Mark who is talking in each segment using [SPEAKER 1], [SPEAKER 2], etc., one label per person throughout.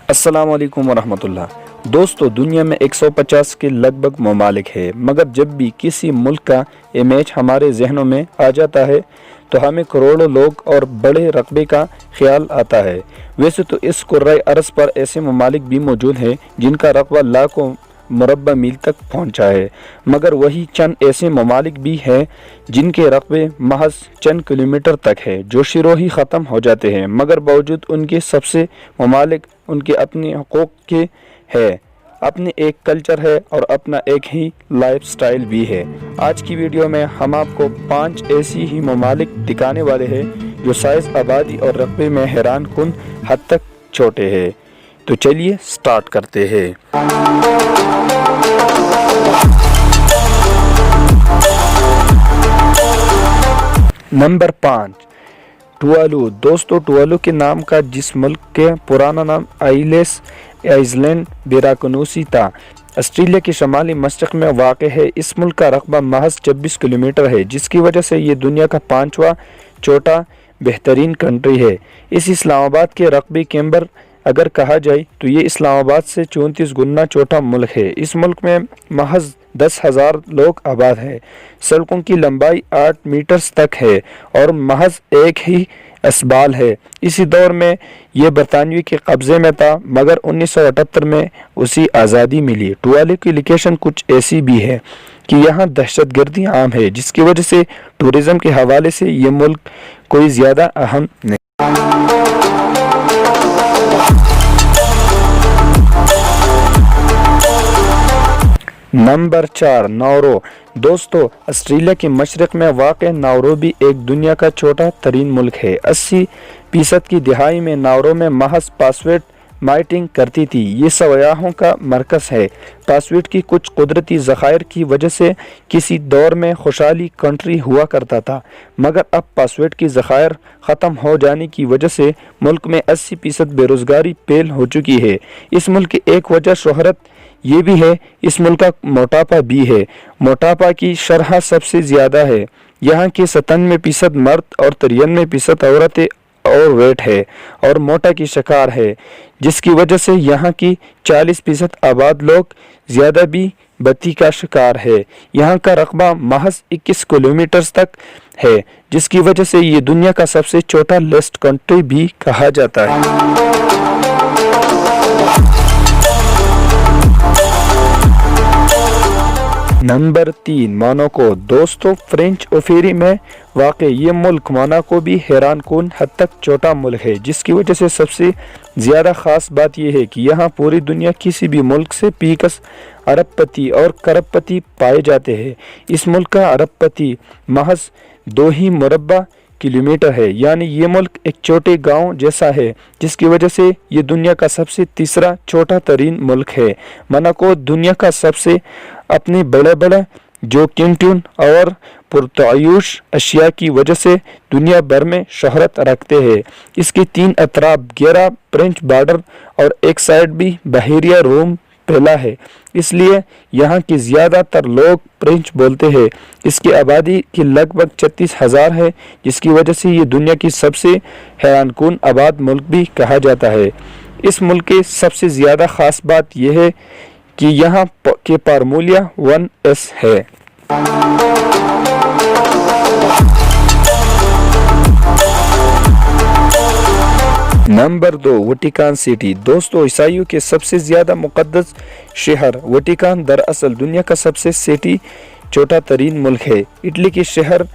[SPEAKER 1] अस्सलाम वालेकुम वरहमतुल्लाह। दोस्तों, दुनिया में 150 के लगभग ममालिक है, मगर जब भी किसी मुल्क का इमेज हमारे जहनों में आ जाता है तो हमें करोड़ों लोग और बड़े रकबे का ख्याल आता है। वैसे तो इस कुर्राए अर्ज़ पर ऐसे ममालिक भी मौजूद हैं जिनका रकबा लाखों मुरब्बा मील तक पहुंचा है, मगर वही चंद ऐसे ममालिक भी हैं जिनके रकबे महज चंद किलोमीटर तक है, जो शुरू ही ख़त्म हो जाते हैं, मगर बावजूद उनके सबसे ममालिक उनके अपने हकूक़ के है, अपने एक कल्चर है और अपना एक ही लाइफ स्टाइल भी है। आज की वीडियो में हम आपको 5 ऐसी ही ममालिक दिखाने वाले हैं जो साइज़, आबादी और रकबे में हैरान कुन हद तक छोटे हैं। तो चलिए स्टार्ट करते हैं। नंबर 5, टुवालू। दोस्तों, टुवालू के नाम का जिस मुल्क के पुराना नाम आइलेस आइसलैंड बेराकनूसी था, ऑस्ट्रेलिया के शमाली मशरक़ में वाक़ है। इस मुल्क का रकबा महज 26 किलोमीटर है, जिसकी वजह से ये दुनिया का 5वां छोटा बेहतरीन कंट्री है। इस इस्लामाबाद के रकबे कैम्बर अगर कहा जाए तो ये इस्लामाबाद से 34 गुना छोटा मुल्क है। इस मुल्क में महज 10,000 लोग आबाद हैं। सड़कों की लंबाई 8 मीटर्स तक है और महज एक ही असबाल है। इसी दौर में ये बरतानवी के कब्ज़े में था, मगर 1978 में उसी आज़ादी मिली। टुवालू की लोकेशन कुछ ऐसी भी है कि यहाँ दहशतगर्दी आम है, जिसकी वजह से टूरिज़म के हवाले से ये मुल्क कोई ज़्यादा अहम नहीं। नंबर 4, नाउरो। दोस्तों, ऑस्ट्रेलिया के मशरक़ में वाक़ नाउरो भी एक दुनिया का छोटा तरीन मुल्क है। 80% की दिहाई में नाउरो में महज पासवर्ड माइटिंग करती थी। ये सयाहों का मरकज़ है। पासवर्ड की कुछ कुदरती ज़खायर की वजह से किसी दौर में खुशहाली कंट्री हुआ करता था, मगर अब पासवर्ड की ज़खायर ख़त्म हो जाने की वजह से मुल्क में 80% बेरोज़गारी पैल हो चुकी है। इस मुल्क की एक वजह शोहरत ये भी है, इस मुल्क का मोटापा भी है। मोटापा की शरह सबसे ज़्यादा है। यहाँ के 97% मर्द और 93% औरतें ओवरवेट है और मोटा की शिकार है, जिसकी वजह से यहाँ की 40% आबाद लोग ज़्यादा भी बत्ती का शिकार है। यहाँ का रकबा महज 21 किलोमीटर तक है, जिसकी वजह से ये दुनिया का सबसे छोटा लिस्ट कंट्री भी कहा जाता है। Number 3, Monaco. दोस्तों, फ्रेंच ओफेरी में वाक़ ये मुल्क मोनाको भी हैरान कुन हद तक छोटा मुल्क है, जिसकी वजह से सबसे ज़्यादा ख़ास बात यह है कि यहाँ पूरी दुनिया किसी भी मुल्क से पीकस अरबपति और करबपति पाए जाते हैं। इस मुल्क का अरबपति महज 2 ही मुरब्बा किलोमीटर है, यानी ये मुल्क एक छोटे गांव जैसा है, जिसकी वजह से ये दुनिया का सबसे तीसरा छोटा तरीन मुल्क है। मोनाको दुनिया का सबसे अपने बड़े बड़े जो कैंटीन और पुरतायुश अशिया की वजह से दुनिया भर में शोहरत रखते हैं। इसके 3 अतराफ 11 फ्रेंच बॉर्डर और एक साइड भी बहरिया रोम फैला है, इसलिए यहाँ के ज़्यादातर लोग फ्रेंच बोलते हैं। इसकी आबादी की लगभग 36,000 है, जिसकी वजह से ये दुनिया की सबसे हैरानकुन आबाद मुल्क भी कहा जाता है। इस मुल्क की सबसे ज़्यादा ख़ास बात यह है कि यहाँ के फार्मूला 1S है। Number 2, Vatican City. दोस्तों, ईसाइयों के सबसे ज़्यादा मुक़द्दस शहर वटिकान दरअसल दुनिया का सबसे सिटी छोटा तरीन मुल्क है। इटली के शहर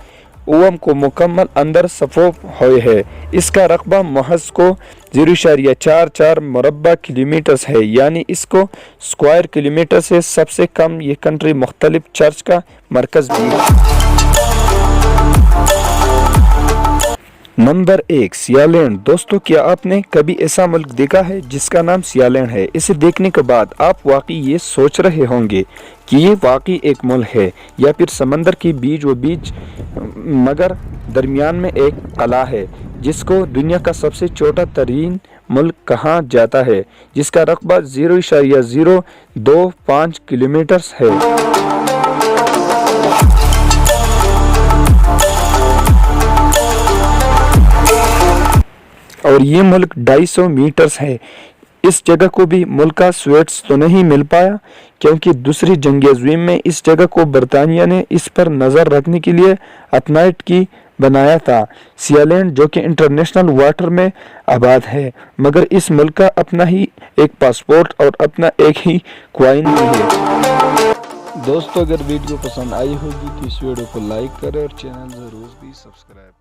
[SPEAKER 1] ओम को मुकम्मल अंदर सफोफ हुए है। इसका रकबा महज को 0.44 मुरब्बा किलोमीटर है, यानी इसको स्क्वायर किलोमीटर से सबसे कम। ये कंट्री मुख्तलिफ चर्च का मरकज़ भी है। नंबर 1, सियालैंड। दोस्तों, क्या आपने कभी ऐसा मुल्क देखा है जिसका नाम सियालैंड है? इसे देखने के बाद आप वाकई ये सोच रहे होंगे कि ये वाकई एक मुल्क है या फिर समंदर के बीच मगर दरमियान में एक कला है, जिसको दुनिया का सबसे छोटा तरीन मुल्क कहा जाता है, जिसका रकबा 0.025 किलोमीटर है। और ये मुल्क 250 मीटर्स है। इस जगह को भी मुल्क का स्वेट्स तो नहीं मिल पाया, क्योंकि दूसरी जंग अज़ीम में इस जगह को बरतानिया ने इस पर नज़र रखने के लिए अटनाइट की बनाया था। सियालैंड जो कि इंटरनेशनल वाटर में आबाद है, मगर इस मुल्क का अपना ही एक पासपोर्ट और अपना एक ही क्वाइन भी है। दोस्तों, अगर वीडियो पसंद आई होगी तो इस वीडियो को लाइक करें और चैनल ज़रूर भी सब्सक्राइब